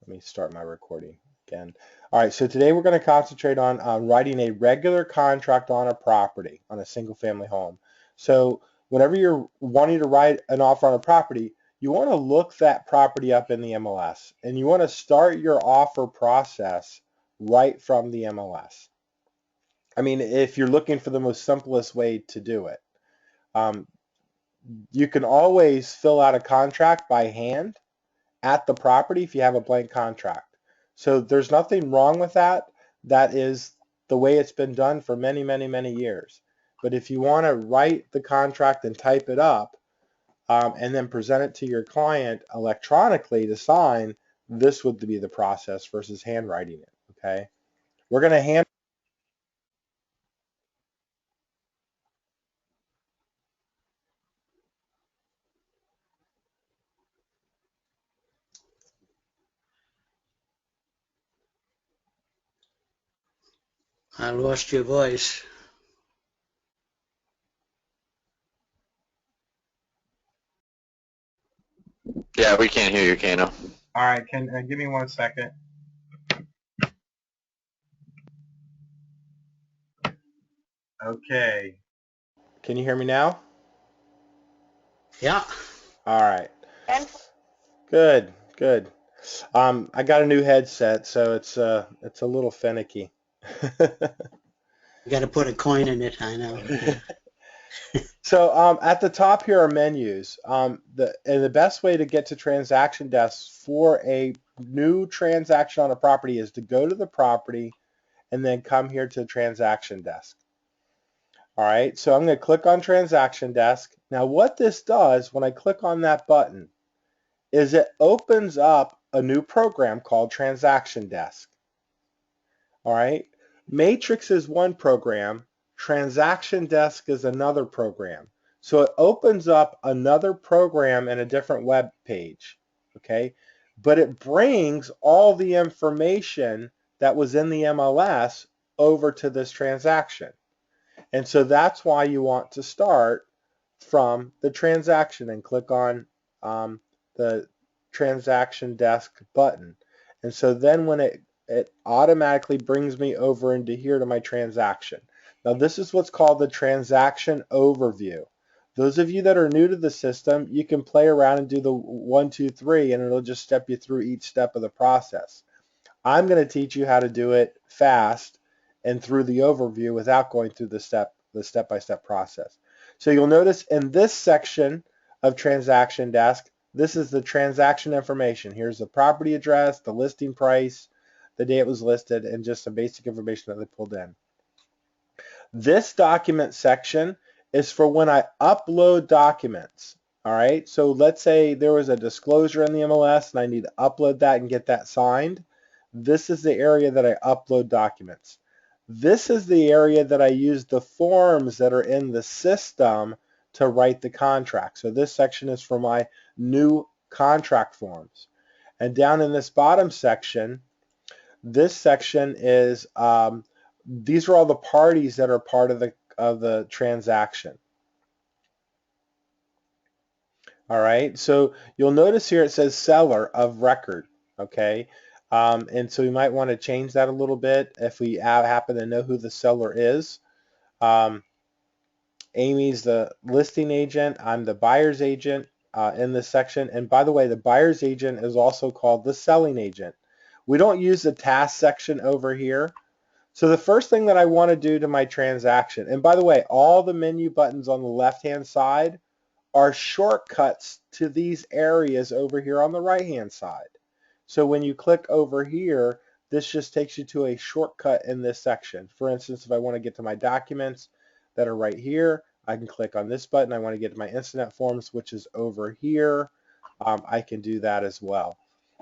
Let me start my recording again. All right, so today we're going to concentrate on writing a regular contract on a property, on a single family home. So whenever you're wanting to write an offer on a property, you want to look that property up in the MLS, and you want to start your offer process right from the MLS. I mean, if you're looking for the most simplest way to do it. You can always fill out a contract by hand at the property if you have a blank contract. So there's nothing wrong with that. That is the way it's been done for many, many, many years. But if you want to write the contract and type it up and then present it to your client electronically to sign, this would be the process versus handwriting it. Okay, we're going to hand. I lost your voice. Yeah, we can't hear you, Kano. All right, can give me 1 second. Okay. Can you hear me now? Yeah. All right. Good, good. I got a new headset, so it's a little finicky. You got to put a coin in it, I know. So at the top here are menus. The best way to get to transaction desks for a new transaction on a property is to go to the property and then come here to transaction desk. All right, so I'm going to click on transaction desk. Now what this does when I click on that button is it opens up a new program called transaction desk. All right, Matrix is one program, Transaction Desk is another program. So it opens up another program in a different web page, okay? But it brings all the information that was in the MLS over to this transaction. And so that's why you want to start from the transaction and click on the transaction desk button. And so then when it automatically brings me over into here to my transaction. Now this is what's called the transaction overview. Those of you that are new to the system, you can play around and do the 1, 2, 3, and it'll just step you through each step of the process. I'm going to teach you how to do it fast and through the overview without going through the step-by-step process. So you'll notice in this section of transaction desk, this is the transaction information. Here's the property address, the listing price, the day it was listed, and just some basic information that they pulled in. This document section is for when I upload documents. All right, so let's say there was a disclosure in the MLS and I need to upload that and get that signed. This is the area that I upload documents. This is the area that I use the forms that are in the system to write the contract. So this section is for my new contract forms. And down in this bottom section, this section is these are all the parties that are part of the transaction. All right, so you'll notice here it says seller of record, okay? And so we might want to change that a little bit if we happen to know who the seller is. Amy's the listing agent. I'm the buyer's agent in this section. And by the way, the buyer's agent is also called the selling agent. We don't use the task section over here. So the first thing that I want to do to my transaction, and by the way, all the menu buttons on the left-hand side are shortcuts to these areas over here on the right-hand side. So when you click over here, this just takes you to a shortcut in this section. For instance, if I want to get to my documents that are right here, I can click on this button. I want to get to my Instinet forms, which is over here. I can do that as well.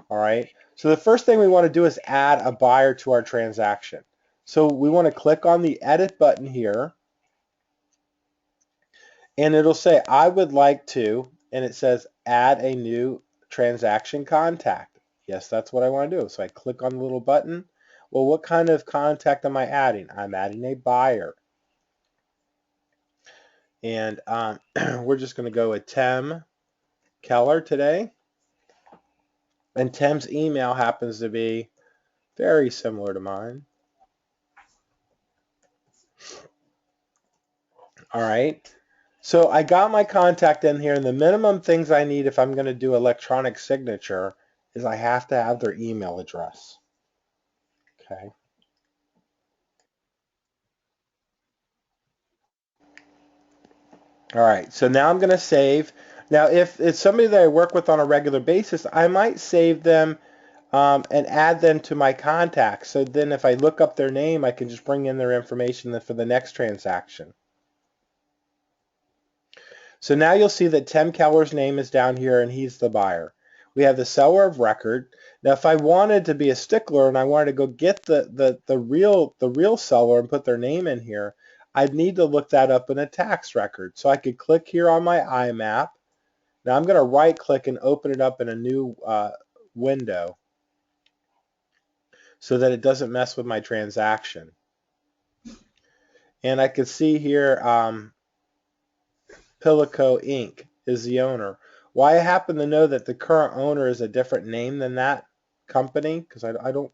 All right. So the first thing we want to do is add a buyer to our transaction. So we want to click on the edit button here, and it'll say, I would like to, and it says add a new transaction contact. Yes, that's what I want to do. So I click on the little button. Well, what kind of contact am I adding? I'm adding a buyer. And we're just going to go with Tim Keller today. And Tim's email happens to be very similar to mine. All right. So I got my contact in here, and the minimum things I need if I'm going to do electronic signature is I have to have their email address. Okay. All right. So now I'm going to save. Now, if it's somebody that I work with on a regular basis, I might save them and add them to my contacts. So then if I look up their name, I can just bring in their information for the next transaction. So now you'll see that Tim Keller's name is down here and he's the buyer. We have the seller of record. Now if I wanted to be a stickler and I wanted to go get the real seller and put their name in here, I'd need to look that up in a tax record. So I could click here on my IMAP. Now I'm going to right click and open it up in a new window so that it doesn't mess with my transaction. And I can see here Pilico Inc. is the owner. Why I happen to know that the current owner is a different name than that company, because I don't,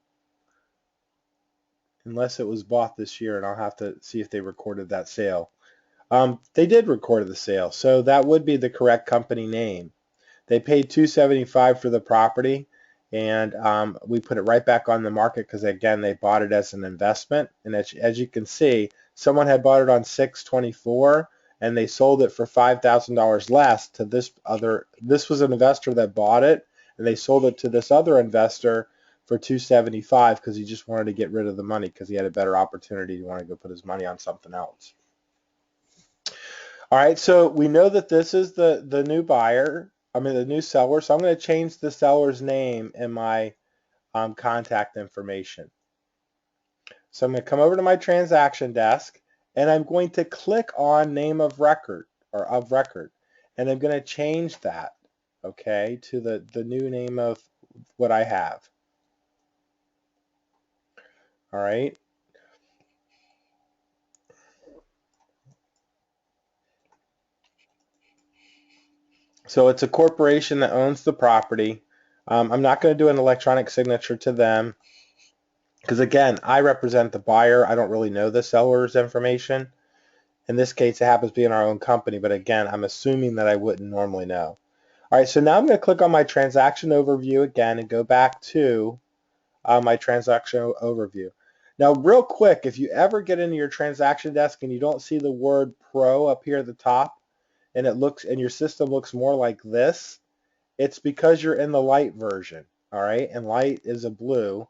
unless it was bought this year, and I'll have to see if they recorded that sale. They did record the sale, so that would be the correct company name. They paid $275 for the property, and we put it right back on the market because, again, they bought it as an investment. And as you can see, someone had bought it on 6/24, and they sold it for $5,000 less to this other. This was an investor that bought it, and they sold it to this other investor for $275 because he just wanted to get rid of the money because he had a better opportunity. He wanted to go put his money on something else. All right, so we know that this is the new buyer. I mean the new seller. So I'm going to change the seller's name in my contact information. So I'm going to come over to my transaction desk, and I'm going to click on name of record or of record, and I'm going to change that, okay, to the new name of what I have. All right. So it's a corporation that owns the property. I'm not going to do an electronic signature to them because, again, I represent the buyer. I don't really know the seller's information. In this case, it happens to be in our own company, but again, I'm assuming that I wouldn't normally know. All right, so now I'm going to click on my transaction overview again and go back to my transaction overview. Now, real quick, if you ever get into your transaction desk and you don't see the word Pro up here at the top, and your system looks more like this, it's because you're in the light version. All right, and light is a blue,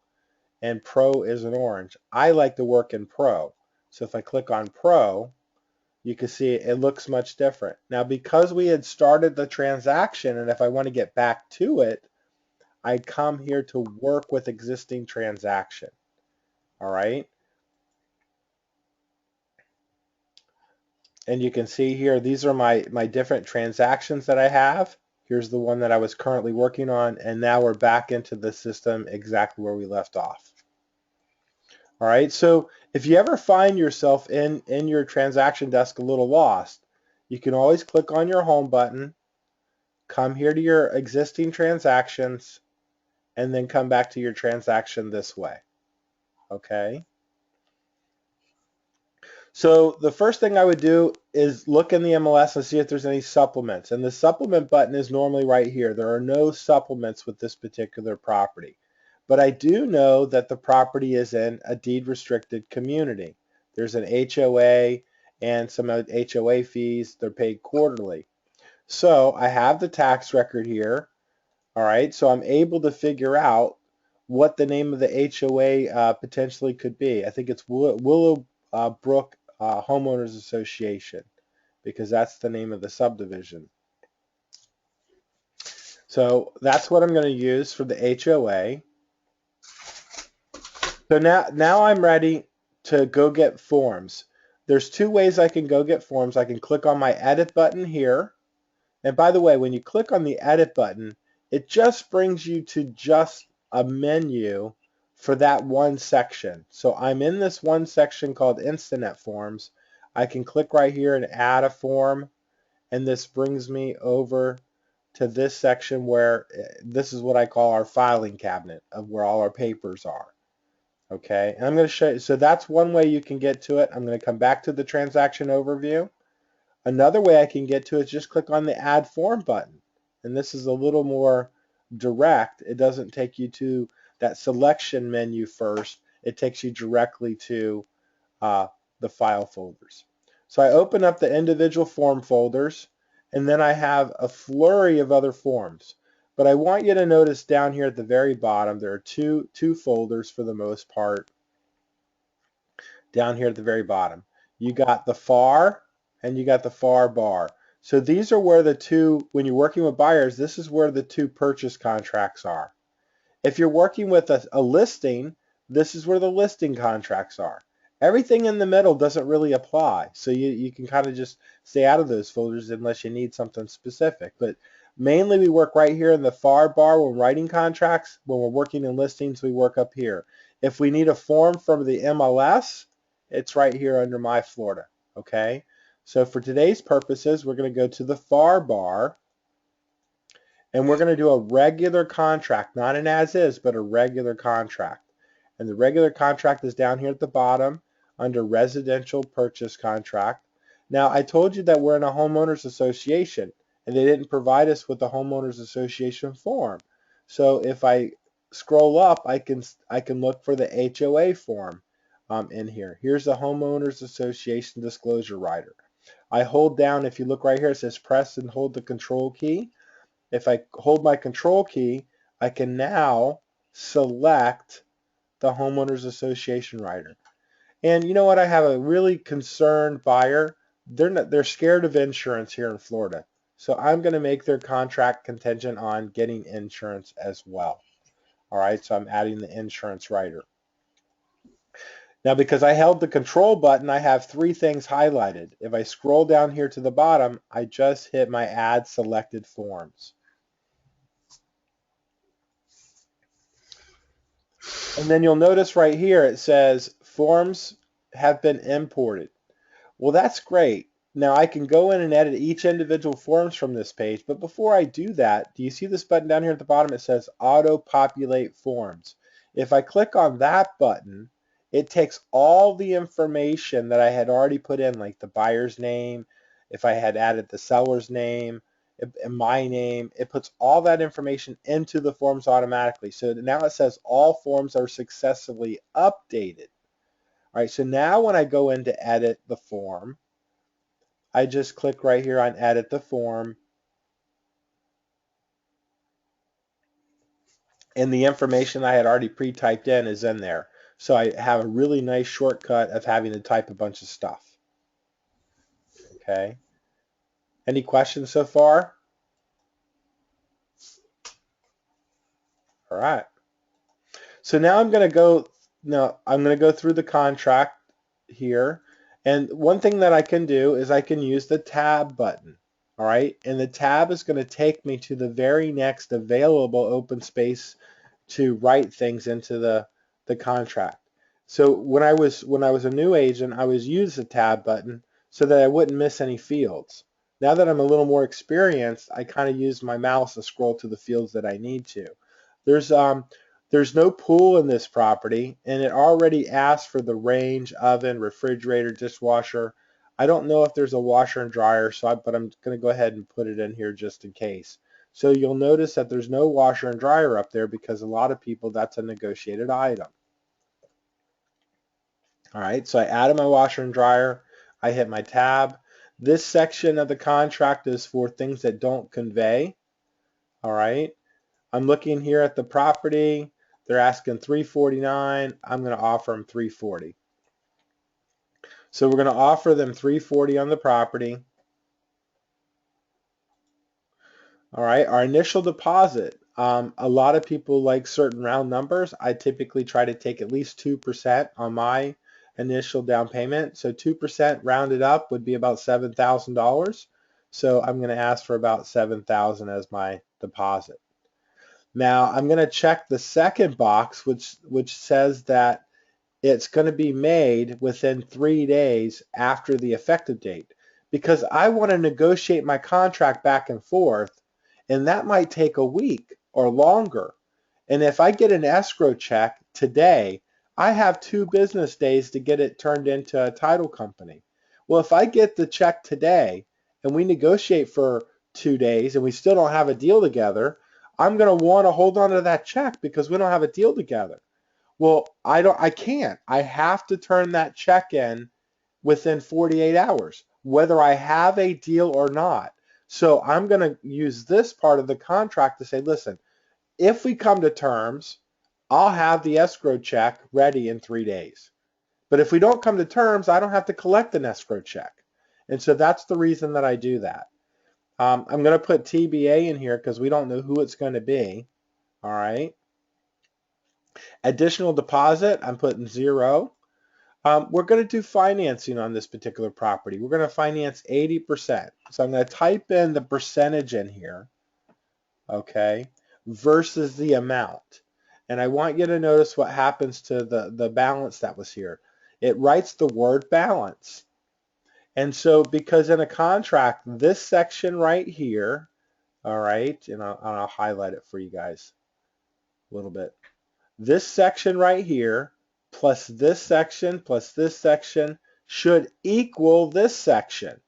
and Pro is an orange. I like to work in Pro, so if I click on Pro, you can see it looks much different. Now, because we had started the transaction, and if I want to get back to it, I come here to work with existing transaction. All right. And you can see here, these are my different transactions that I have. Here's the one that I was currently working on, and now we're back into the system exactly where we left off. All right, so if you ever find yourself in your transaction desk a little lost, you can always click on your home button, come here to your existing transactions, and then come back to your transaction this way. Okay. So the first thing I would do is look in the MLS and see if there's any supplements. And the supplement button is normally right here. There are no supplements with this particular property. But I do know that the property is in a deed restricted community. There's an HOA and some HOA fees. They're paid quarterly. So I have the tax record here. All right. So I'm able to figure out what the name of the HOA potentially could be. I think it's Willowbrook Homeowners Association because that's the name of the subdivision. So that's what I'm going to use for the HOA. So now I'm ready to go get forms. There's two ways I can go get forms. I can click on my edit button here. And by the way, when you click on the edit button, it just brings you to just a menu for that one section. So I'm in this one section called Instanet Forms. I can click right here and add a form, and this brings me over to this section where this is what I call our filing cabinet of where all our papers are. Okay, and I'm going to show you, so that's one way you can get to it. I'm going to come back to the transaction overview. Another way I can get to it is just click on the Add Form button. And this is a little more direct. It doesn't take you to that selection menu first. It takes you directly to the file folders. So I open up the individual form folders, and then I have a flurry of other forms. But I want you to notice down here at the very bottom, there are two folders for the most part. Down here at the very bottom, you got the FAR and you got the FAR bar. So these are where the two, when you're working with buyers, this is where the two purchase contracts are. If you're working with a listing, this is where the listing contracts are. Everything in the middle doesn't really apply. So you can kind of just stay out of those folders unless you need something specific. But mainly we work right here in the FAR bar when writing contracts. When we're working in listings, we work up here. If we need a form from the MLS, it's right here under My Florida. Okay? So for today's purposes, we're going to go to the FAR bar. And we're going to do a regular contract, not an as-is, but a regular contract. And the regular contract is down here at the bottom under residential purchase contract. Now, I told you that we're in a homeowners association, and they didn't provide us with the homeowners association form. So if I scroll up, I can look for the HOA form in here. Here's the homeowners association disclosure rider. I hold down, if you look right here, it says press and hold the control key. If I hold my control key, I can now select the homeowners association rider. And you know what? I have a really concerned buyer. They're scared of insurance here in Florida. So I'm going to make their contract contingent on getting insurance as well. All right, so I'm adding the insurance rider. Now, because I held the control button, I have three things highlighted. If I scroll down here to the bottom, I just hit my add selected forms. And then you'll notice right here it says forms have been imported. Well, that's great. Now I can go in and edit each individual forms from this page, but before I do that, do you see this button down here at the bottom? It says auto populate forms. If I click on that button, it takes all the information that I had already put in, like the buyer's name, if I had added the seller's name, and my name, it puts all that information into the forms automatically. So now it says all forms are successfully updated. All right, so now when I go in to edit the form, I just click right here on edit the form, and the information I had already pre-typed in is in there. So I have a really nice shortcut of having to type a bunch of stuff. Okay. Any questions so far? All right. So now I'm going to go through the contract here. And one thing that I can do is I can use the tab button. All right. And the tab is going to take me to the very next available open space to write things into the contract. So when I was a new agent, I was using the tab button so that I wouldn't miss any fields. Now that I'm a little more experienced, I kind of use my mouse to scroll to the fields that I need to. There's no pool in this property, and it already asks for the range, oven, refrigerator, dishwasher. I don't know if there's a washer and dryer, but I'm going to go ahead and put it in here just in case. So you'll notice that there's no washer and dryer up there because a lot of people, that's a negotiated item. All right, so I added my washer and dryer. I hit my tab. This section of the contract is for things that don't convey. All right, I'm looking here at the property. They're asking $349. I'm going to offer them $340. So we're going to offer them $340 on the property. All right, our initial deposit. A lot of people like certain round numbers. I typically try to take at least 2% on my initial down payment. So 2% rounded up would be about $7,000. So I'm going to ask for about $7,000 as my deposit. Now I'm going to check the second box, which says that it's going to be made within 3 days after the effective date, because I want to negotiate my contract back and forth. and that might take a week or longer. And if I get an escrow check today, I have 2 business days to get it turned into a title company. Well, if I get the check today and we negotiate for 2 days and we still don't have a deal together, I'm going to want to hold on to that check because we don't have a deal together. Well, I can't. I have to turn that check in within 48 hours, whether I have a deal or not. So I'm going to use this part of the contract to say, listen, if we come to terms, I'll have the escrow check ready in 3 days. But if we don't come to terms, I don't have to collect an escrow check. And so that's the reason that I do that. I'm going to put TBA in here because we don't know who it's going to be. All right. Additional deposit, I'm putting 0. We're going to do financing on this particular property. We're going to finance 80%. So I'm going to type in the percentage in here, okay, versus the amount. And I want you to notice what happens to the balance that was here. It writes the word balance. And so because in a contract, this section right here, all right, and I'll highlight it for you guys a little bit. This section right here plus this section should equal this section.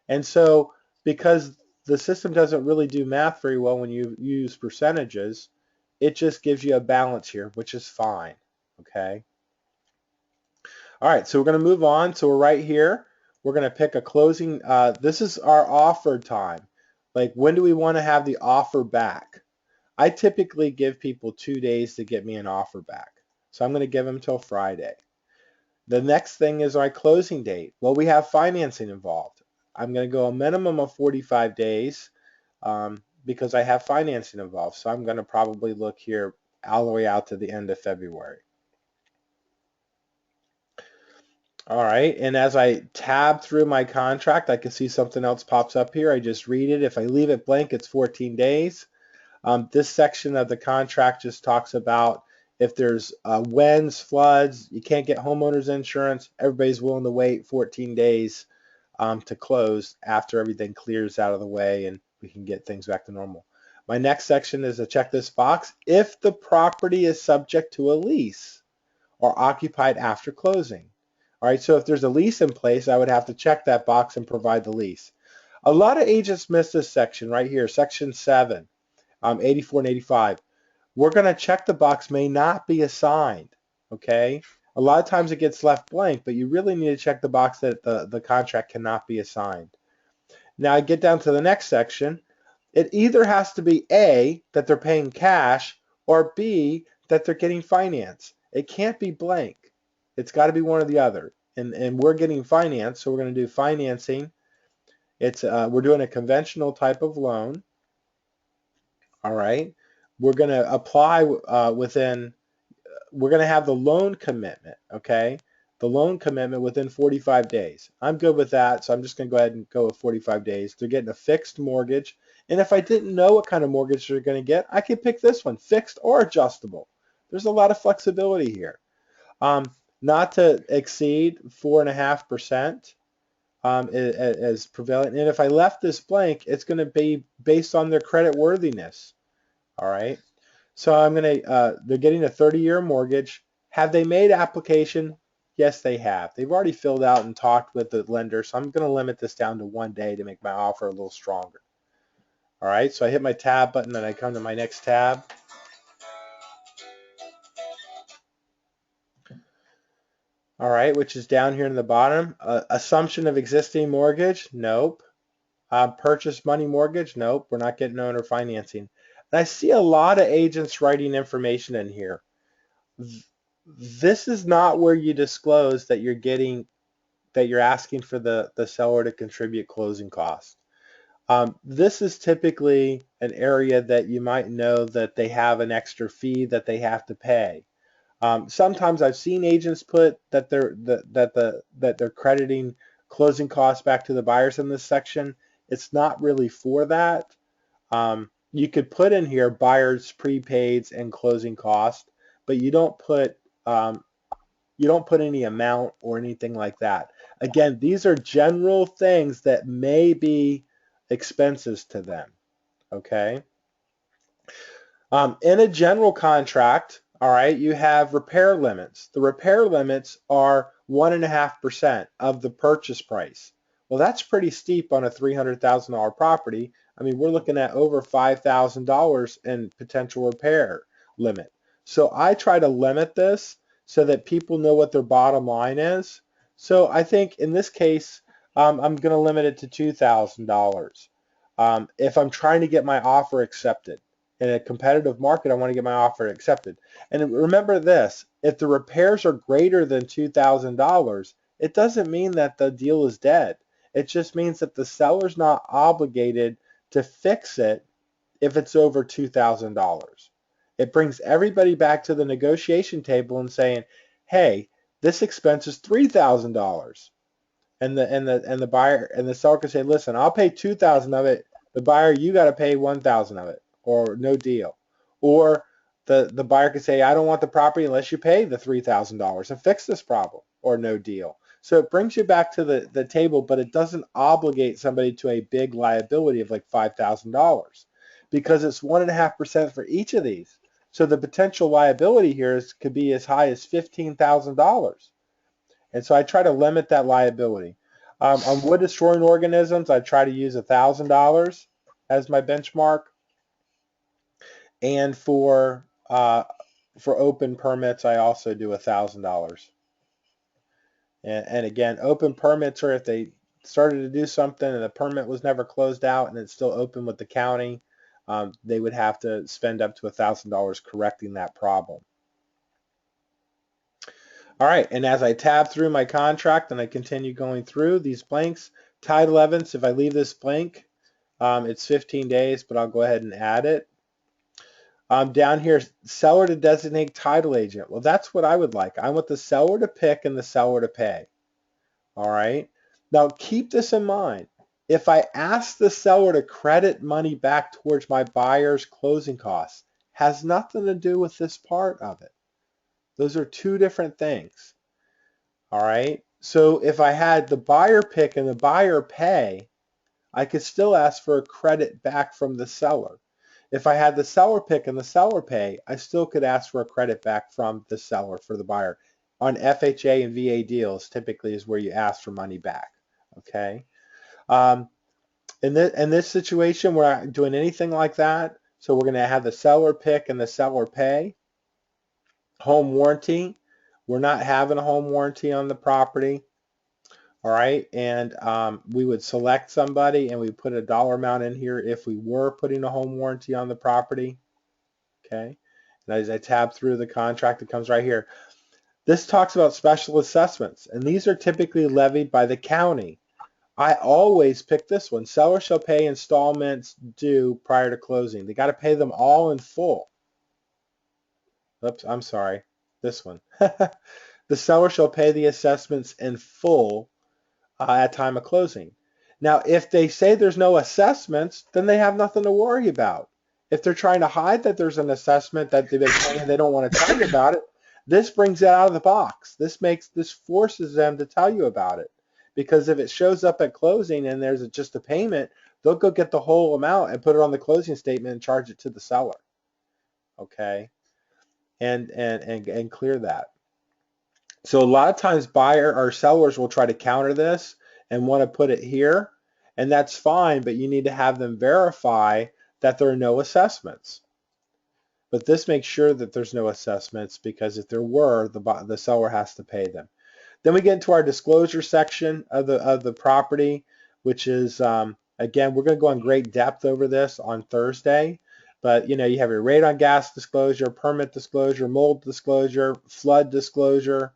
And so because the system doesn't really do math very well when you use percentages, it just gives you a balance here, which is fine, okay? All right, so we're going to move on. So we're right here. We're going to pick a closing. This is our offer time. Like, when do we want to have the offer back? I typically give people 2 days to get me an offer back. So I'm going to give them till Friday. The next thing is our closing date. Well, we have financing involved. I'm going to go a minimum of 45 days because I have financing involved. So I'm going to probably look here all the way out to the end of February. All right, and as I tab through my contract, I can see something else pops up here. I just read it. If I leave it blank, it's 14 days. This section of the contract just talks about if there's winds, floods, you can't get homeowners insurance, everybody's willing to wait 14 days to close after everything clears out of the way and we can get things back to normal. My next section is to check this box if the property is subject to a lease or occupied after closing. All right, so if there's a lease in place, I would have to check that box and provide the lease. A lot of agents miss this section right here, section 7. 84 and 85. We're going to check the box may not be assigned, okay? A lot of times it gets left blank, but you really need to check the box that the contract cannot be assigned. Now I get down to the next section. It either has to be A, that they're paying cash, or B, that they're getting finance. It can't be blank. It's got to be one or the other. And we're getting finance, so we're going to do financing. We're doing a conventional type of loan. All right, we're going to apply we're going to have the loan commitment, okay? The loan commitment within 45 days. I'm good with that, so I'm just going to go ahead and go with 45 days. They're getting a fixed mortgage, and if I didn't know what kind of mortgage they're going to get, I could pick this one, fixed or adjustable. There's a lot of flexibility here. Not to exceed 4.5%. As prevalent. And if I left this blank, it's going to be based on their credit worthiness. All right. So I'm going to, they're getting a 30-year mortgage. Have they made application? Yes, they have. They've already filled out and talked with the lender. So I'm going to limit this down to 1 day to make my offer a little stronger. All right. So I hit my tab button and I come to my next tab. All right, which is down here in the bottom. Assumption of existing mortgage? Nope. Purchase money mortgage? Nope. We're not getting owner financing. And I see a lot of agents writing information in here. This is not where you disclose that you're asking for the seller to contribute closing costs. This is typically an area that you might know that they have an extra fee that they have to pay. Sometimes I've seen agents put that they're crediting closing costs back to the buyers in this section. It's not really for that. You could put in here buyers prepaids and closing costs, but you don't put any amount or anything like that. Again, these are general things that may be expenses to them. okay? In a general contract, all right, you have repair limits. The repair limits are 1.5% of the purchase price. Well, that's pretty steep on a $300,000 property. I mean, we're looking at over $5,000 in potential repair limit. So I try to limit this so that people know what their bottom line is. So I think in this case, I'm going to limit it to $2,000 if I'm trying to get my offer accepted. In a competitive market, I want to get my offer accepted. And remember this, if the repairs are greater than $2,000, it doesn't mean that the deal is dead. It just means that the seller's not obligated to fix it if it's over $2,000. It brings everybody back to the negotiation table and saying, hey, this expense is $3,000. And the buyer and the seller can say, listen, I'll pay 2,000 of it. The buyer, you got to pay 1,000 of it, or no deal. Or the buyer could say, I don't want the property unless you pay the $3,000 and fix this problem, or no deal. So it brings you back to the table, but it doesn't obligate somebody to a big liability of like $5,000 because it's 1.5% for each of these. So the potential liability here could be as high as $15,000. And so I try to limit that liability. On wood destroying organisms, I try to use $1,000 as my benchmark. And for open permits, I also do $1,000. And again, open permits are if they started to do something and the permit was never closed out and it's still open with the county, they would have to spend up to $1,000 correcting that problem. All right, and as I tab through my contract and I continue going through these blanks, title evidence, if I leave this blank, it's 15 days, but I'll go ahead and add it. Down here, seller to designate title agent. Well, that's what I would like. I want the seller to pick and the seller to pay. All right. Now, keep this in mind. If I ask the seller to credit money back towards my buyer's closing costs, has nothing to do with this part of it. Those are two different things. All right. So if I had the buyer pick and the buyer pay, I could still ask for a credit back from the seller. If I had the seller pick and the seller pay, I still could ask for a credit back from the seller for the buyer. On FHA and VA deals, typically is where you ask for money back. Okay. In this situation, we're not doing anything like that. So we're going to have the seller pick and the seller pay. Home warranty. We're not having a home warranty on the property. All right, and we would select somebody and we put a dollar amount in here if we were putting a home warranty on the property. Okay, and as I tab through the contract, it comes right here. This talks about special assessments, and these are typically levied by the county. I always pick this one. Seller shall pay installments due prior to closing. They got to pay them all in full. Oops, I'm sorry. This one. The seller shall pay the assessments in full at time of closing. Now, if they say there's no assessments, then they have nothing to worry about. If they're trying to hide that there's an assessment that they've been paying, they don't want to tell you about it. This brings it out of the box. This forces them to tell you about it. Because if it shows up at closing and there's just a payment, they'll go get the whole amount and put it on the closing statement and charge it to the seller. Okay, and clear that. So a lot of times buyer or sellers will try to counter this and want to put it here, and that's fine, but you need to have them verify that there are no assessments. But this makes sure that there's no assessments, because if there were, the seller has to pay them. Then we get into our disclosure section of the property, which is, again, we're going to go in great depth over this on Thursday. But, you have your radon gas disclosure, permit disclosure, mold disclosure, flood disclosure,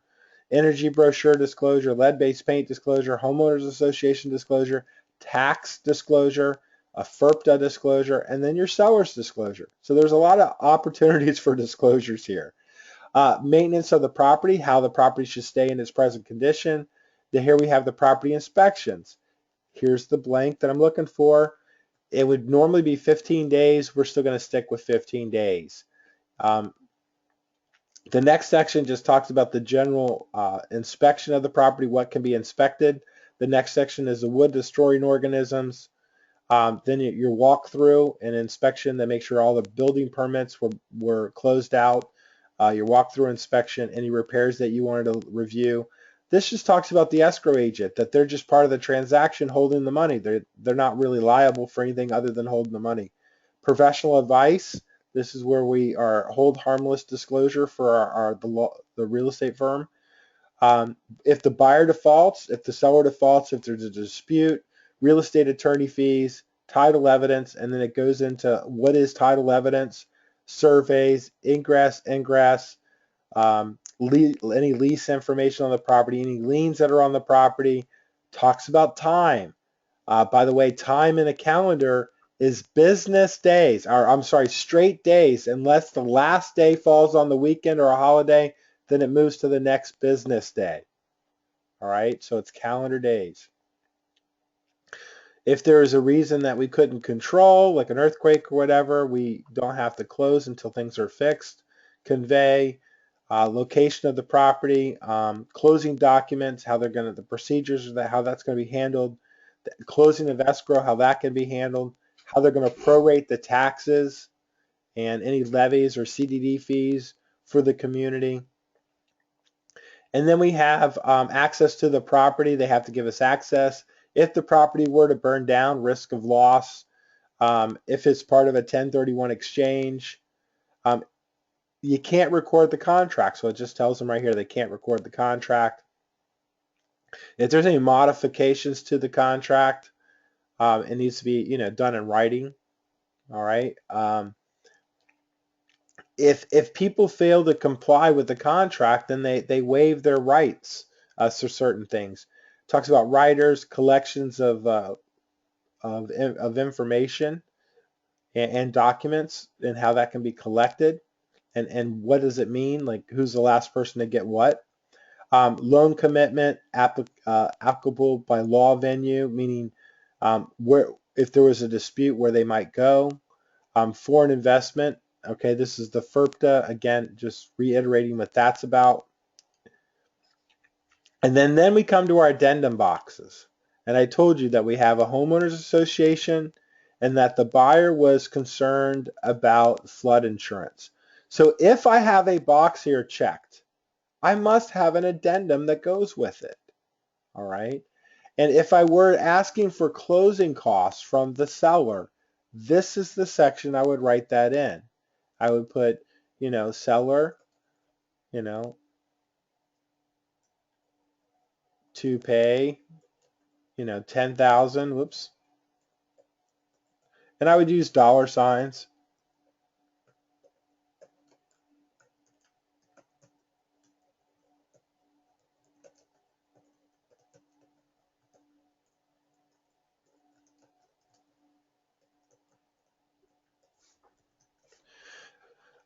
energy brochure disclosure, lead-based paint disclosure, homeowners association disclosure, tax disclosure, a FERPTA disclosure, and then your seller's disclosure. So there's a lot of opportunities for disclosures here. Maintenance of the property, how the property should stay in its present condition. Then here we have the property inspections. Here's the blank that I'm looking for. It would normally be 15 days. We're still going to stick with 15 days. The next section just talks about the general inspection of the property, what can be inspected. The next section is the wood destroying organisms. Then your walkthrough and inspection to make sure all the building permits were closed out. Your walkthrough inspection, any repairs that you wanted to review. This just talks about the escrow agent, that they're just part of the transaction holding the money. They're not really liable for anything other than holding the money. Professional advice. This is where we hold harmless disclosure for the real estate firm. If the buyer defaults, if the seller defaults, if there's a dispute, real estate attorney fees, title evidence, and then it goes into what is title evidence, surveys, ingress, any lease information on the property, any liens that are on the property, talks about time. By the way, time in a calendar is business days, or I'm sorry, straight days, unless the last day falls on the weekend or a holiday, then it moves to the next business day. All right, so it's calendar days. If there is a reason that we couldn't control, like an earthquake or whatever, we don't have to close until things are fixed. Convey, location of the property, closing documents, the procedures of that, how that's going to be handled, the closing of escrow, how that can be handled, how they're going to prorate the taxes and any levies or CDD fees for the community. And then we have access to the property. They have to give us access. If the property were to burn down, risk of loss. If it's part of a 1031 exchange, you can't record the contract. So it just tells them right here they can't record the contract. If there's any modifications to the contract, it needs to be done in writing. All right. If people fail to comply with the contract, then they waive their rights for certain things. Talks about writers, collections of information and documents, and how that can be collected, and what does it mean, like who's the last person to get what. Loan commitment applicable by law venue, meaning where if there was a dispute where they might go. Foreign investment. Okay, this is the FERPTA, again, just reiterating what that's about. And then we come to our addendum boxes. And I told you that we have a homeowners association and that the buyer was concerned about flood insurance. So if I have a box here checked, I must have an addendum that goes with it. All right. And if I were asking for closing costs from the seller, this is the section I would write that in. I would put, seller, to pay, 10,000, whoops. And I would use dollar signs.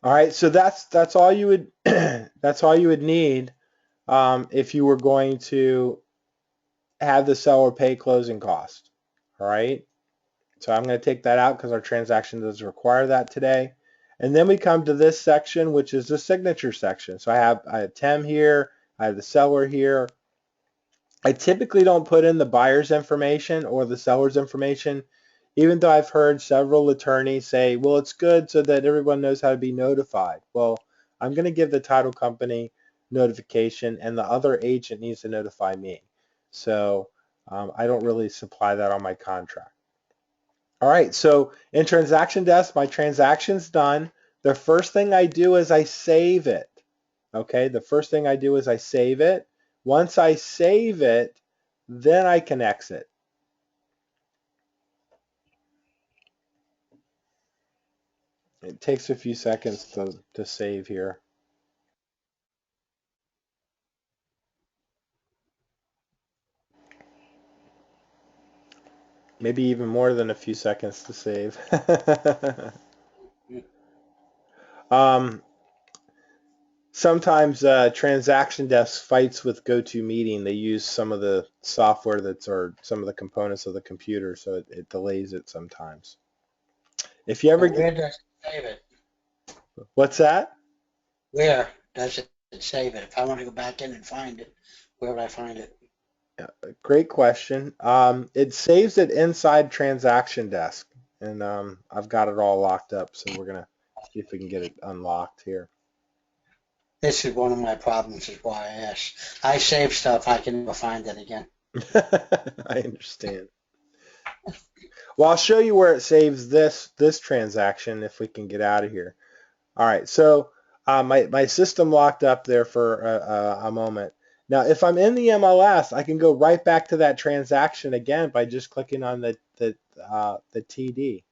All right, so that's all you would that's all you would need if you were going to have the seller pay closing cost. All right. So I'm going to take that out because our transaction doesn't require that today. And then we come to this section, which is the signature section. So I have Tim here, I have the seller here. I typically don't put in the buyer's information or the seller's information, even though I've heard several attorneys say, well, it's good so that everyone knows how to be notified. Well, I'm going to give the title company notification and the other agent needs to notify me. So I don't really supply that on my contract. All right, so in Transaction Desk, my transaction's done. The first thing I do is I save it. Okay, the first thing I do is I save it. Once I save it, then I can exit. It takes a few seconds to save here. Maybe even more than a few seconds to save. Sometimes Transaction Desk fights with GoToMeeting. They use some of the software or some of the components of the computer, so it delays it sometimes. If you ever Where does it save it? What's that? Where does it save it? If I want to go back in and find it, where would I find it? Great question. It saves it inside transaction desk, and I've got it all locked up, so we're gonna see if we can get it unlocked here. This is one of my problems, is why I asked. I save stuff, I can never find it again. I understand. Well, I'll show you where it saves this transaction if we can get out of here. All right, so my system locked up there for a moment. Now, if I'm in the MLS, I can go right back to that transaction again by just clicking on the TD,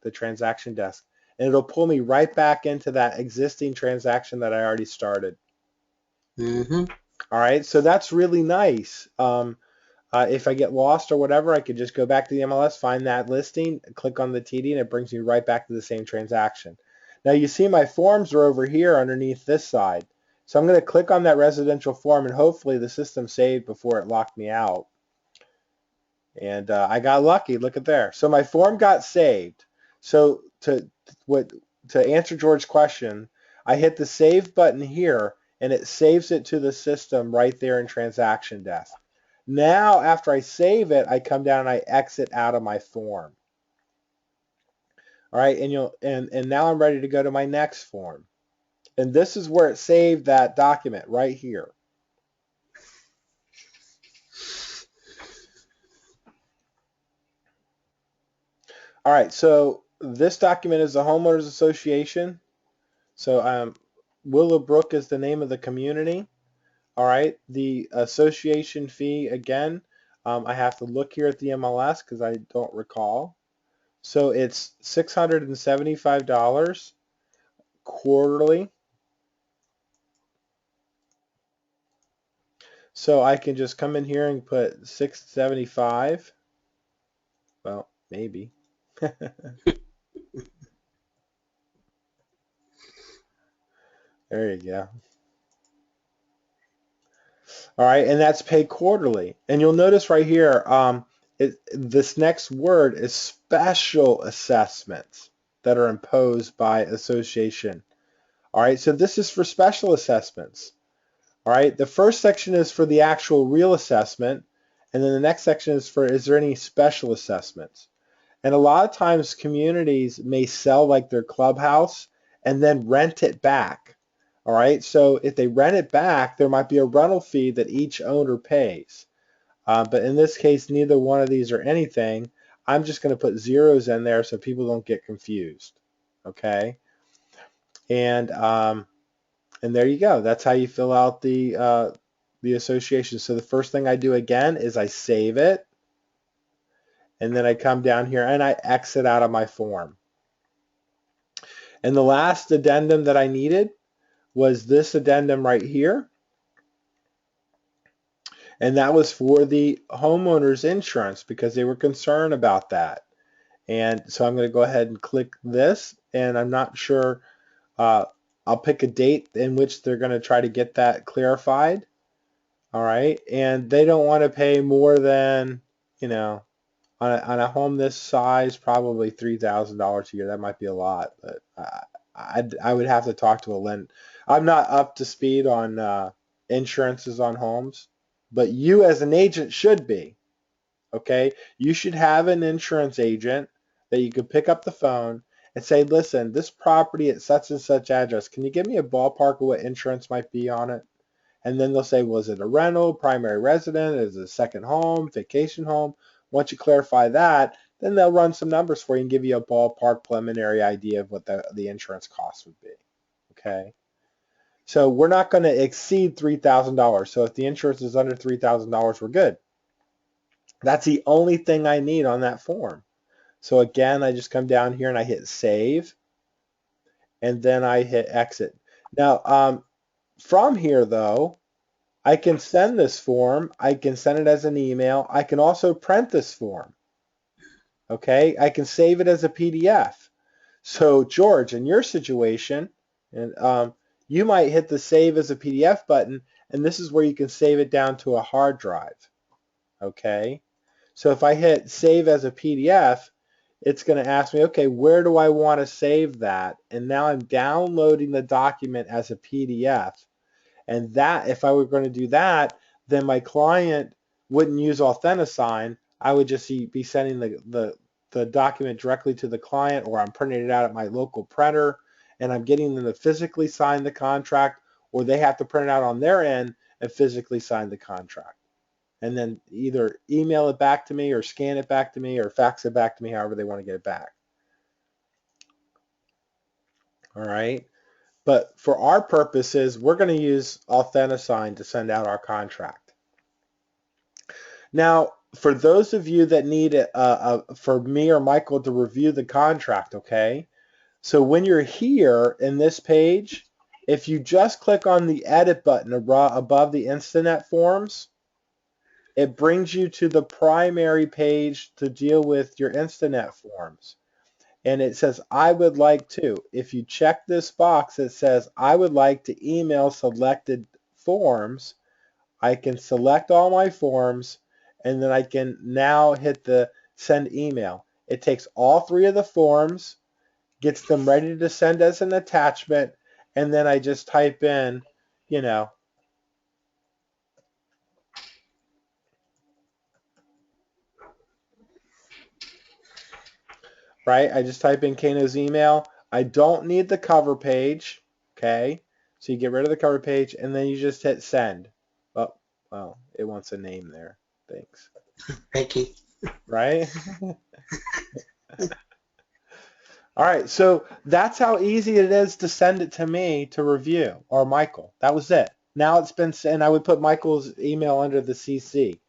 the transaction desk, and it'll pull me right back into that existing transaction that I already started. Mm-hmm. All right, so that's really nice. If I get lost or whatever, I could just go back to the MLS, find that listing, click on the TD, and it brings me right back to the same transaction. Now you see my forms are over here underneath this side. So I'm going to click on that residential form, and hopefully the system saved before it locked me out. And I got lucky. Look at there. So my form got saved. So to answer George's question, I hit the save button here, and it saves it to the system right there in transaction desk. Now, after I save it, I come down and I exit out of my form. All right, and now I'm ready to go to my next form. And this is where it saved that document right here. All right, so this document is the homeowners association. So Willowbrook is the name of the community. All right, the association fee again. I have to look here at the MLS because I don't recall. So it's $675 quarterly. So I can just come in here and put 675. Well, maybe. There you go. All right, and that's paid quarterly. And you'll notice right here, this next word is special assessments that are imposed by association. All right, so this is for special assessments. All right, the first section is for the actual real assessment, and then the next section is for, is there any special assessments? And a lot of times communities may sell like their clubhouse and then rent it back. All right, so if they rent it back, there might be a rental fee that each owner pays. But in this case, neither one of these are anything. I'm just going to put zeros in there so people don't get confused. Okay, and there you go. That's how you fill out the association. So the first thing I do again is I save it, and then I come down here and I exit out of my form. And the last addendum that I needed was this addendum right here. And that was for the homeowner's insurance because they were concerned about that. And so I'm going to go ahead and click this, and I'm not sure, I'll pick a date in which they're going to try to get that clarified. All right, and they don't want to pay more than, on a home this size, probably $3,000 a year. That might be a lot, but I would have to talk to a lender. I'm not up to speed on insurances on homes, but you as an agent should be. Okay, you should have an insurance agent that you could pick up the phone and say, listen, this property at such and such address, can you give me a ballpark of what insurance might be on it? And then they'll say, was it a rental, primary resident, is it a second home, vacation home? Once you clarify that, then they'll run some numbers for you and give you a ballpark preliminary idea of what the insurance cost would be. Okay. So we're not going to exceed $3,000. So if the insurance is under $3,000, we're good. That's the only thing I need on that form. So again, I just come down here and I hit save, and then I hit exit. Now, from here though, I can send this form. I can send it as an email. I can also print this form. Okay, I can save it as a PDF. So George, in your situation, and you might hit the save as a PDF button, and this is where you can save it down to a hard drive. Okay, so if I hit save as a PDF, it's going to ask me, okay, where do I want to save that? And now I'm downloading the document as a PDF. And that, if I were going to do that, then my client wouldn't use Authentisign, I would just be sending the document directly to the client, or I'm printing it out at my local printer and I'm getting them to physically sign the contract, or they have to print it out on their end and physically sign the contract. And then either email it back to me or scan it back to me or fax it back to me, however they want to get it back. All right. But for our purposes, we're going to use Authentisign to send out our contract. Now, for those of you that need for me or Michael to review the contract, okay? So when you're here in this page, if you just click on the edit button above the Instinet forms, it brings you to the primary page to deal with your Instinet forms. And it says, I would like to. If you check this box, it says, I would like to email selected forms. I can select all my forms, and then I can now hit the send email. It takes all 3 of the forms, gets them ready to send as an attachment, and then I just type in, you know, right? I just type in Kano's email. I don't need the cover page, okay? So you get rid of the cover page, and then you just hit send. Oh, well, it wants a name there. Thanks. Ricky. Right? All right, so that's how easy it is to send it to me to review, or Michael. That was it. Now it's been, and I would put Michael's email under the CC,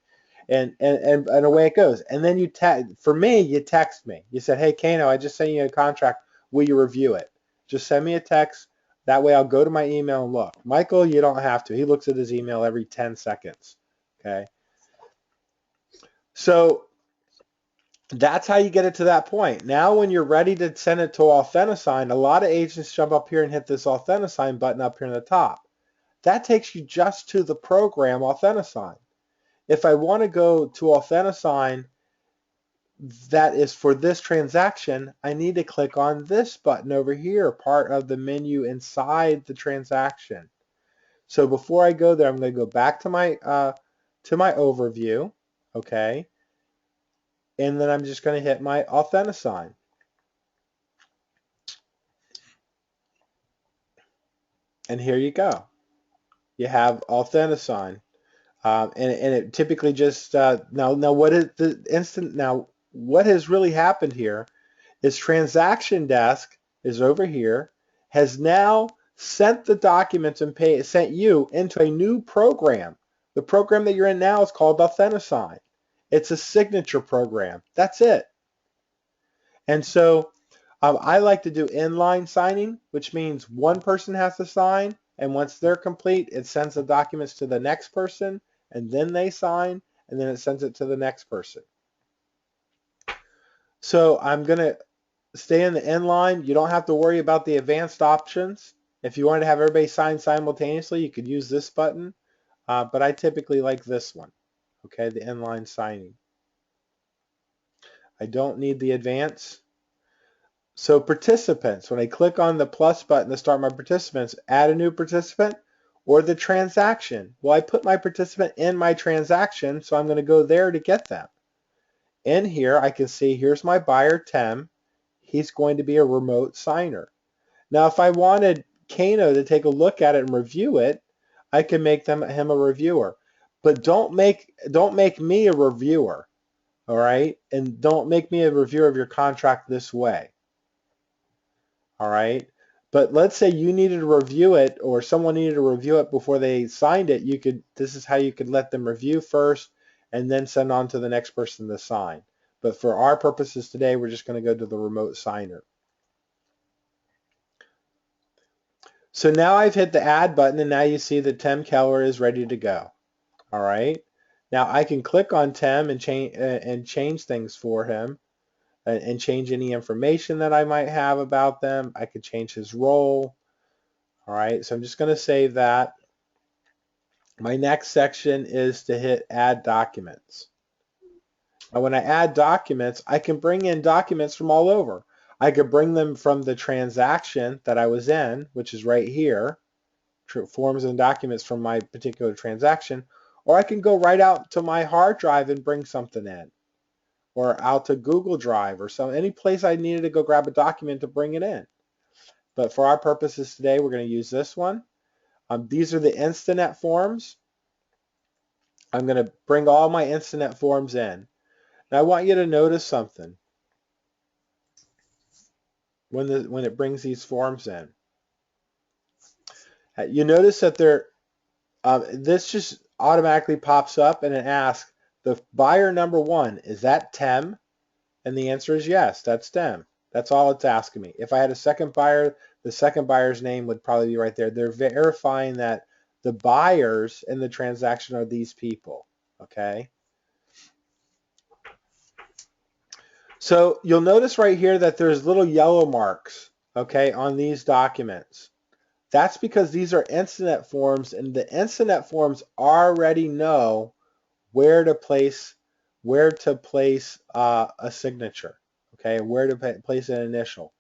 and away it goes. And then for me, you text me. You said, hey, Kano, I just sent you a contract. Will you review it? Just send me a text. That way I'll go to my email and look. Michael, you don't have to. He looks at his email every 10 seconds, okay? So that's how you get it to that point. Now when you're ready to send it to Authentisign, a lot of agents jump up here and hit this Authentisign button up here in the top. That takes you just to the program Authentisign. If I want to go to Authentisign that is for this transaction, I need to click on this button over here, part of the menu inside the transaction. So before I go there, I'm going to go back to my overview, okay? And then I'm just going to hit my Authentisign. And here you go. You have Authentisign. And it typically just, now what is the instant, now what has really happened here is Transaction Desk is over here, has now sent the documents and sent you into a new program. The program that you're in now is called Authentisign. It's a signature program. That's it. And so I like to do inline signing, which means one person has to sign, and once they're complete, it sends the documents to the next person, and then they sign, and then it sends it to the next person. So I'm going to stay in the inline. You don't have to worry about the advanced options. If you wanted to have everybody sign simultaneously, you could use this button, but I typically like this one, okay, the inline signing. I don't need the advance. So participants, when I click on the plus button to start my participants, add a new participant or the transaction. Well, I put my participant in my transaction, so I'm going to go there to get them. In here, I can see here's my buyer, Tim. He's going to be a remote signer. Now, if I wanted Kano to take a look at it and review it, I can make him a reviewer. But don't make me a reviewer, all right? And don't make me a reviewer of your contract this way. All right. But let's say you needed to review it, or someone needed to review it before they signed it. This is how you could let them review first and then send on to the next person to sign. But for our purposes today, we're just going to go to the remote signer. So now I've hit the add button, and now you see that Tim Keller is ready to go. All right. Now I can click on Tim and change things for him. And change any information that I might have about them. I could change his role. All right, so I'm just going to save that. My next section is to hit add documents. Now when I add documents, I can bring in documents from all over. I could bring them from the transaction that I was in, which is right here, forms and documents from my particular transaction, Or I can go right out to my hard drive and bring something in, or out to Google Drive or any place I needed to go grab a document to bring it in. But for our purposes today, we're going to use this one. These are the Instinet forms. I'm going to bring all my Instinet forms in. Now I want you to notice something when it brings these forms in. You notice that this just automatically pops up and it asks the buyer number 1, is that Tem? And the answer is yes, that's Tem. That's all it's asking me. If I had a second buyer, the second buyer's name would probably be right there. They're verifying that the buyers in the transaction are these people, okay? So you'll notice right here that there's little yellow marks, okay, on these documents. That's because these are Instinet forms, and the Instinet forms already know where to place a signature, okay, where to place an initial.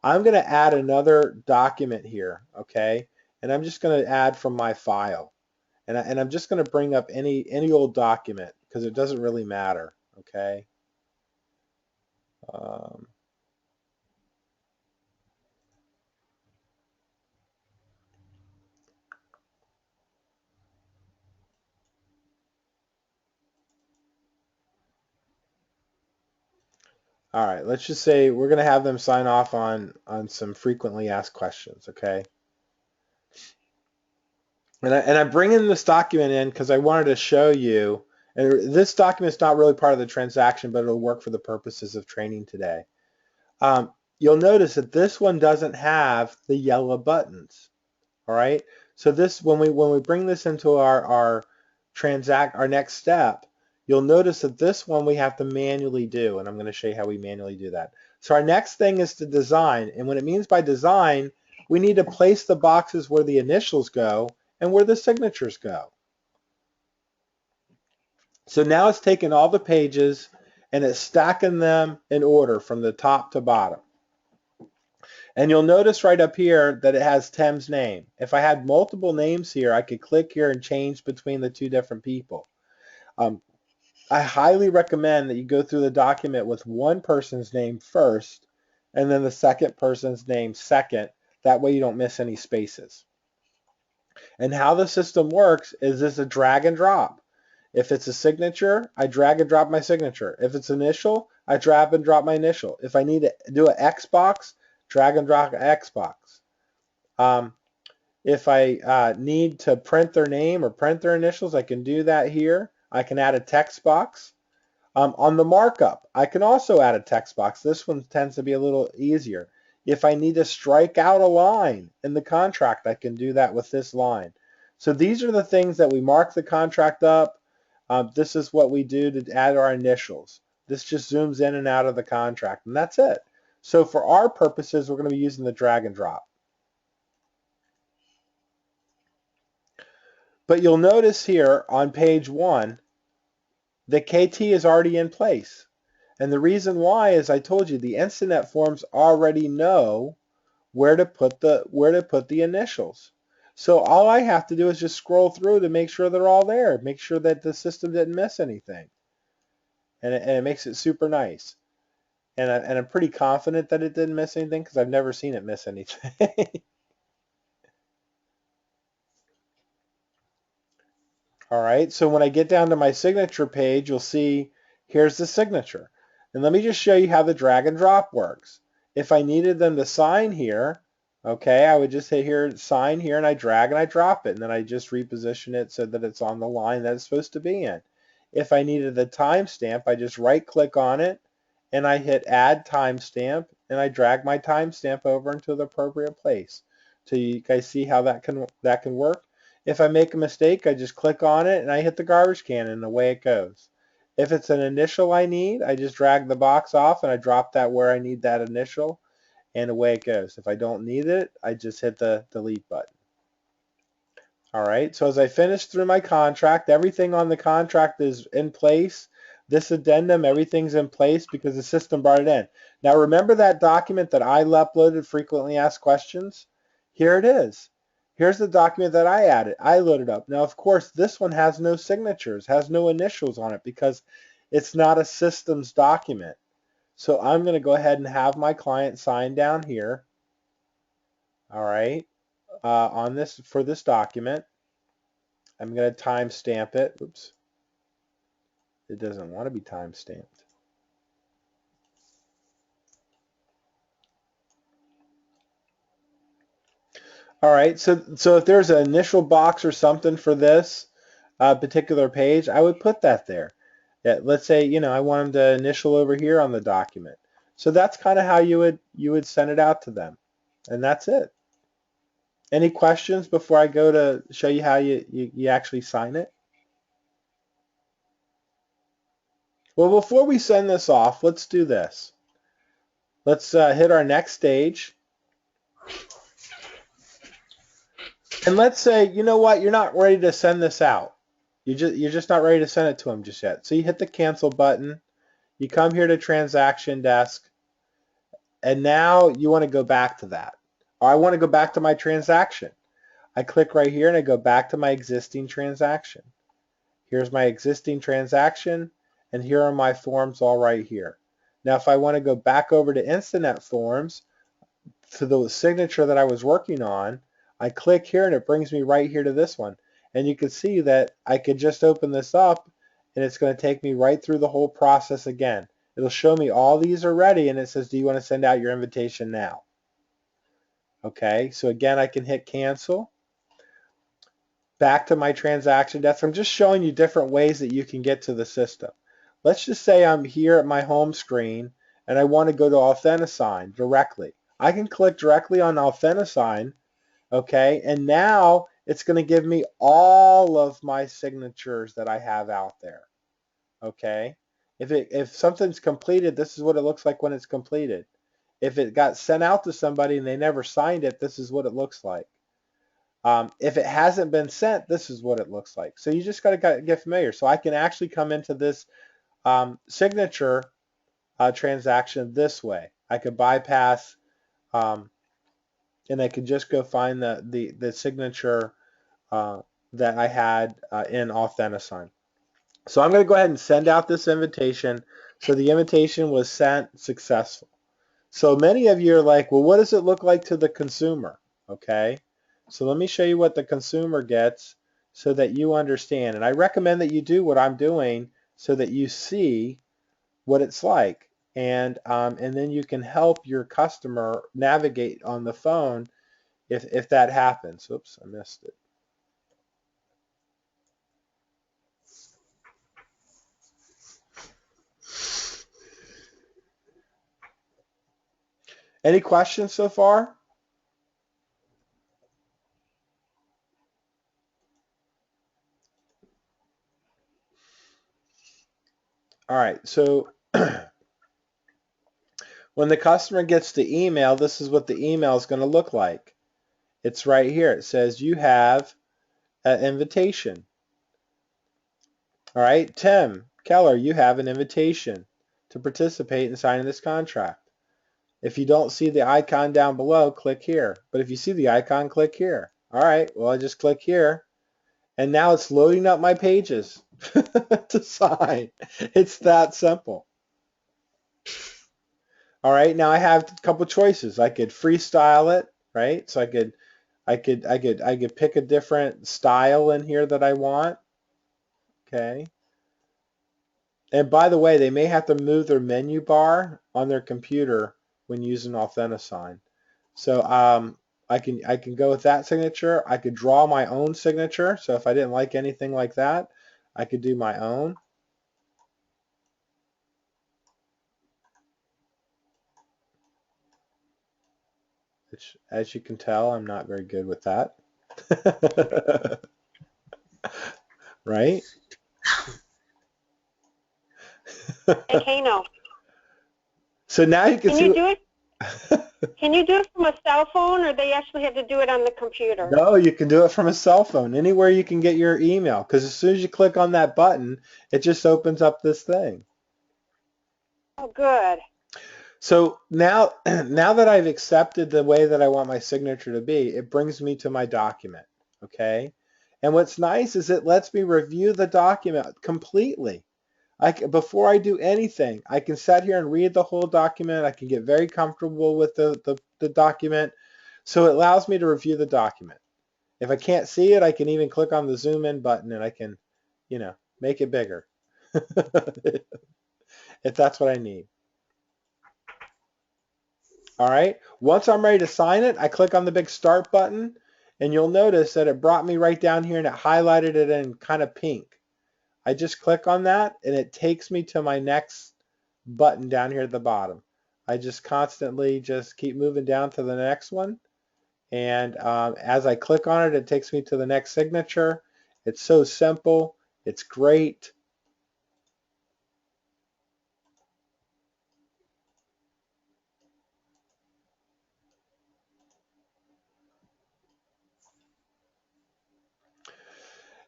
I'm going to add another document here, okay, and I'm just going to add from my file, and I'm just going to bring up any old document because it doesn't really matter, okay. Um, all right, let's just say we're going to have them sign off on some frequently asked questions, okay. And I'm bringing this document in because I wanted to show you, and this document is not really part of the transaction, but it'll work for the purposes of training today. You'll notice that this one doesn't have the yellow buttons. All right. So this, when we bring this into our next step, you'll notice that this one we have to manually do, and I'm going to show you how we manually do that. So our next thing is to design, and what it means by design, we need to place the boxes where the initials go and where the signatures go. So now it's taking all the pages and it's stacking them in order from the top to bottom. And you'll notice right up here that it has Tem's name. If I had multiple names here, I could click here and change between the two different people. I highly recommend that you go through the document with one person's name first and then the second person's name second. That way you don't miss any spaces. And how the system works is this a drag and drop. If it's a signature, I drag and drop my signature. If it's initial, I drag and drop my initial. If I need to do an X box, drag and drop an X box. If I need to print their name or print their initials, I can do that here. I can add a text box. On the markup, I can also add a text box. This one tends to be a little easier. If I need to strike out a line in the contract, I can do that with this line. So these are the things that we mark the contract up. This is what we do to add our initials. This just zooms in and out of the contract, and that's it. So for our purposes, we're going to be using the drag and drop. But you'll notice here on page 1, the KT is already in place. And the reason why is I told you the Instinet forms already know where to put the initials. So all I have to do is just scroll through to make sure they're all there, make sure that the system didn't miss anything. And it makes it super nice. And I'm pretty confident that it didn't miss anything because I've never seen it miss anything. All right, so when I get down to my signature page, you'll see here's the signature. And let me just show you how the drag and drop works. If I needed them to sign here, okay, I would just hit here, sign here, and I drag and I drop it. And then I just reposition it so that it's on the line that it's supposed to be in. If I needed the timestamp, I just right click on it and I hit add timestamp and I drag my timestamp over into the appropriate place. So you guys see how that can work? If I make a mistake, I just click on it and I hit the garbage can and away it goes. If it's an initial I need, I just drag the box off and I drop that where I need that initial and away it goes. If I don't need it, I just hit the delete button. All right, so as I finish through my contract, everything on the contract is in place. This addendum, everything's in place because the system brought it in. Now remember that document that I uploaded frequently asked questions? Here it is. Here's the document that I added. I loaded up. Now, of course, this one has no signatures, has no initials on it because it's not a systems document. So I'm going to go ahead and have my client sign down here. All right, on this for this document. I'm going to timestamp it. Oops, it doesn't want to be timestamped. All right, so if there's an initial box or something for this particular page, I would put that there. Yeah, let's say, you know, I want them to initial over here on the document. So that's kind of how you would send it out to them. And that's it. Any questions before I go to show you how you actually sign it? Well, before we send this off, let's do this. Let's hit our next stage. And let's say, you know what, you're not ready to send this out. You're just not ready to send it to them just yet. So you hit the cancel button. You come here to transaction desk. And now you want to go back to that. Or I want to go back to my transaction. I click right here and I go back to my existing transaction. Here's my existing transaction, and here are my forms all right here. Now, if I want to go back over to Instinet Forms to the signature that I was working on, I click here and it brings me right here to this one. And you can see that I could just open this up and it's going to take me right through the whole process again. It'll show me all these are ready and it says, do you want to send out your invitation now? Okay, so again, I can hit cancel. Back to my transaction desk. I'm just showing you different ways that you can get to the system. Let's just say I'm here at my home screen and I want to go to Authentisign directly. I can click directly on Authentisign, okay, and now it's going to give me all of my signatures that I have out there, okay. If something's completed, this is what it looks like when it's completed. If it got sent out to somebody and they never signed it, this is what it looks like. If it hasn't been sent, this is what it looks like. So you just got to get familiar. So I can actually come into this signature transaction this way. I could bypass and I could just go find the signature that I had in Authentisign. So I'm going to go ahead and send out this invitation. So the invitation was sent successful. So many of you are like, well, what does it look like to the consumer? Okay. So let me show you what the consumer gets so that you understand. And I recommend that you do what I'm doing so that you see what it's like. And then you can help your customer navigate on the phone if that happens. Oops, I missed it. Any questions so far? All right, so when the customer gets the email, this is what the email is going to look like. It's right here. It says you have an invitation. All right, Tim Keller, you have an invitation to participate in signing this contract. If you don't see the icon down below, click here. But if you see the icon, click here. All right, well, I just click here. And now it's loading up my pages to sign. It's that simple. All right, now I have a couple choices. I could freestyle it, right? So I could pick a different style in here that I want. Okay. And by the way, they may have to move their menu bar on their computer when using Authentisign. So I can go with that signature. I could draw my own signature. So if I didn't like anything like that, I could do my own. Which, as you can tell, I'm not very good with that. Right? Hey, Kano, So now you can can see. you do it? Can you do it from a cell phone, or they actually have to do it on the computer? No, you can do it from a cell phone, anywhere you can get your email. Because as soon as you click on that button, it just opens up this thing. Oh, good. So now, now that I've accepted the way that I want my signature to be, it brings me to my document, okay? And what's nice is it lets me review the document completely. Before I do anything, I can sit here and read the whole document. I can get very comfortable with the document. So it allows me to review the document. If I can't see it, I can even click on the zoom in button and I can, make it bigger if that's what I need. All right. Once I'm ready to sign it, I click on the big start button and you'll notice that it brought me right down here and it highlighted it in kind of pink. I just click on that and it takes me to my next button down here at the bottom. I just constantly just keep moving down to the next one. And as I click on it, it takes me to the next signature. It's so simple. It's great.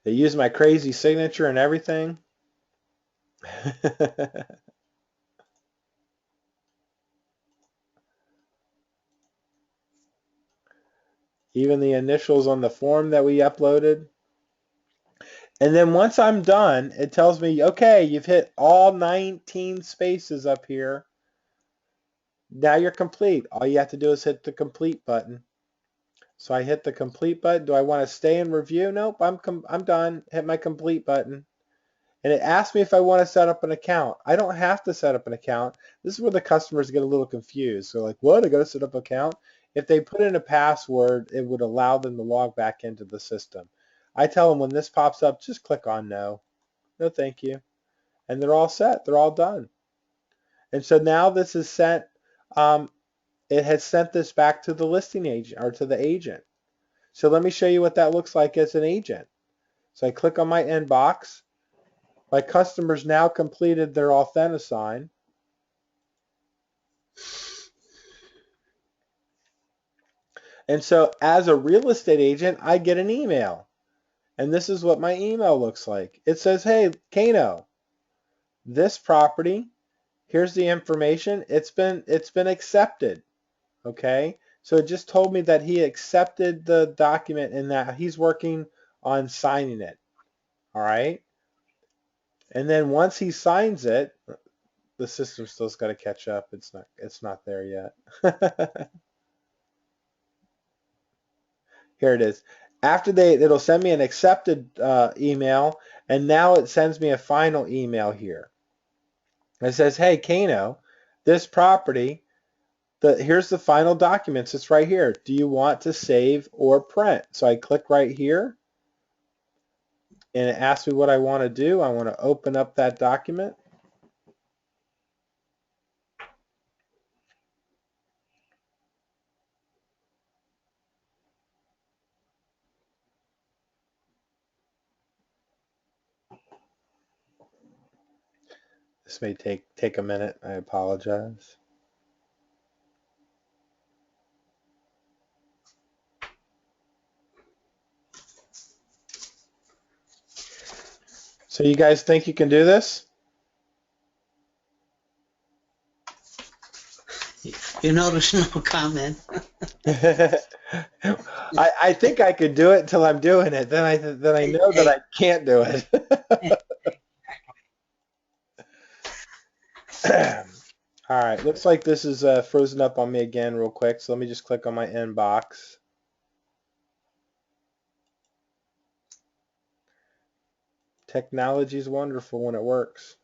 They use my crazy signature and everything. Even the initials on the form that we uploaded. And then once I'm done, it tells me, okay, you've hit all 19 spaces up here. Now you're complete. All you have to do is hit the complete button. So I hit the complete button. Do I want to stay and review? Nope, I'm done. Hit my complete button. And it asks me if I want to set up an account. I don't have to set up an account. This is where the customers get a little confused. So like, what? I got to set up an account? If they put in a password, it would allow them to log back into the system. I tell them when this pops up, just click on no. No, thank you. And they're all set. They're all done. And so now this is sent. It has sent this back to the listing agent or to the agent. So let me show you what that looks like as an agent. So I click on my inbox. My customers now completed their AuthentiSign. And so as a real estate agent, I get an email. And this is what my email looks like. It says, hey, Kano, this property, here's the information. It's been accepted. Okay. So it just told me that he accepted the document and that he's working on signing it. All right. And then once he signs it, the system still's got to catch up. It's not there yet. Here it is. It'll send me an accepted email, and now it sends me a final email here. It says, hey, Kano, this property, here's the final documents. It's right here. Do you want to save or print? So I click right here, and it asks me what I want to do. I want to open up that document. This may take a minute. I apologize. So you guys think you can do this? You notice no comment. I think I could do it until I'm doing it. Then I know that I can't do it. All right, looks like this is frozen up on me again real quick. So let me just click on my inbox. Technology is wonderful when it works.